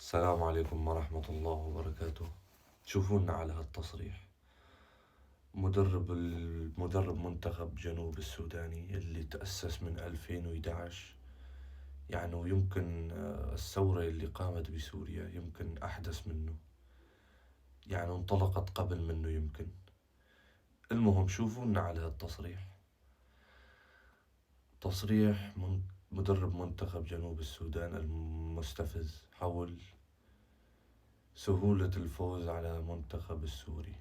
السلام عليكم ورحمة الله وبركاته. تشوفونا على هالتصريح. مدرب منتخب جنوب السوداني اللي تأسس من 2011، يعني ويمكن الثورة اللي قامت بسوريا يمكن أحدث منه، يعني انطلقت قبل منه يمكن. المهم شوفونا على هالتصريح. تصريح مدرب منتخب جنوب السودان المستفز حول سهولة الفوز على منتخب السوري.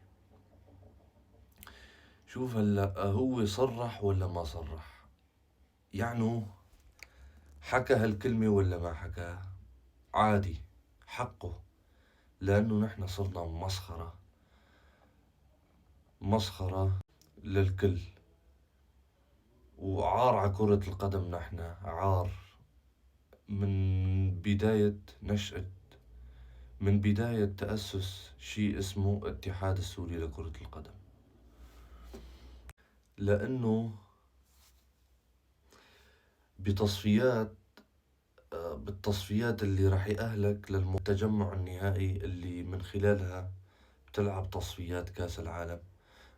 شوف هلا هو صرح ولا ما صرح؟ يعني حكى هالكلمة ولا ما حكاها؟ عادي، حقه، لأنه نحن صرنا مسخرة للكل، وعار على كرة القدم. نحن عار من بداية نشأة، من بداية تأسس شيء اسمه اتحاد السوري لكرة القدم، لأنه بتصفيات بالتصفيات اللي راح يأهلك للتجمع النهائي اللي من خلالها بتلعب تصفيات كأس العالم،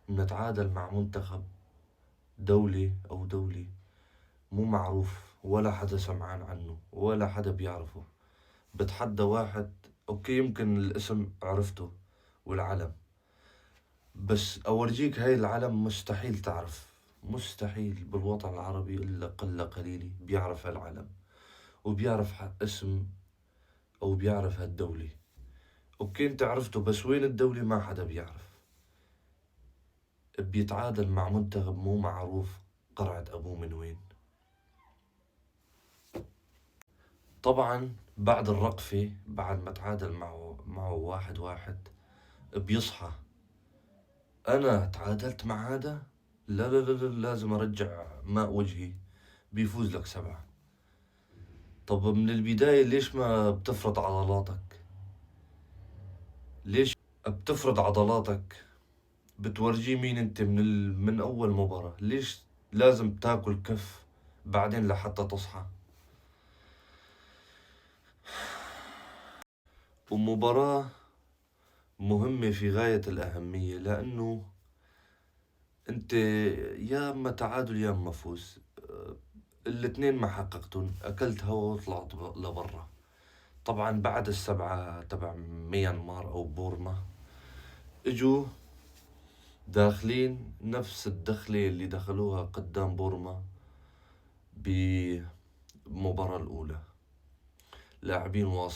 بنتعادل مع منتخب دولة مو معروف ولا حدا سمعان عنه ولا حدا بيعرفه. بتحدى واحد، اوكي يمكن الاسم عرفته والعلم، بس اورجيك هاي العلم مستحيل تعرف، مستحيل بالوطن العربي الا قلة قليلة بيعرف هالعلم وبيعرف اسم او بيعرف هالدولة. اوكي انت عرفته، بس وين الدولة ما حدا بيعرف. بيتعادل مع منتخب مو معروف قرعة ابوه من وين. طبعا بعد الرقفة، بعد ما تعادل معه 1-1 بيصحى، انا تعادلت مع هذا، لا لا لا لا، لازم ارجع ماء وجهي. بيفوز لك 7. طب من البداية ليش ما بتفرض عضلاتك؟ ليش بتفرض عضلاتك؟ بتورجيه مين انت من اول مباراة. ليش لازم تاكل كف بعدين لحتى تصحى؟ ومباراة مهمة في غاية الأهمية، لأنه أنت يا أما تعادل يا أما فوز، الاتنين ما حققتون، أكلت هوا وطلعت لبرا. طبعا بعد ال7 تبع ميانمار أو بورما اجوا داخلين نفس الدخلة اللي دخلوها قدام بورما بالمباراة الأولى، لاعبين واصلين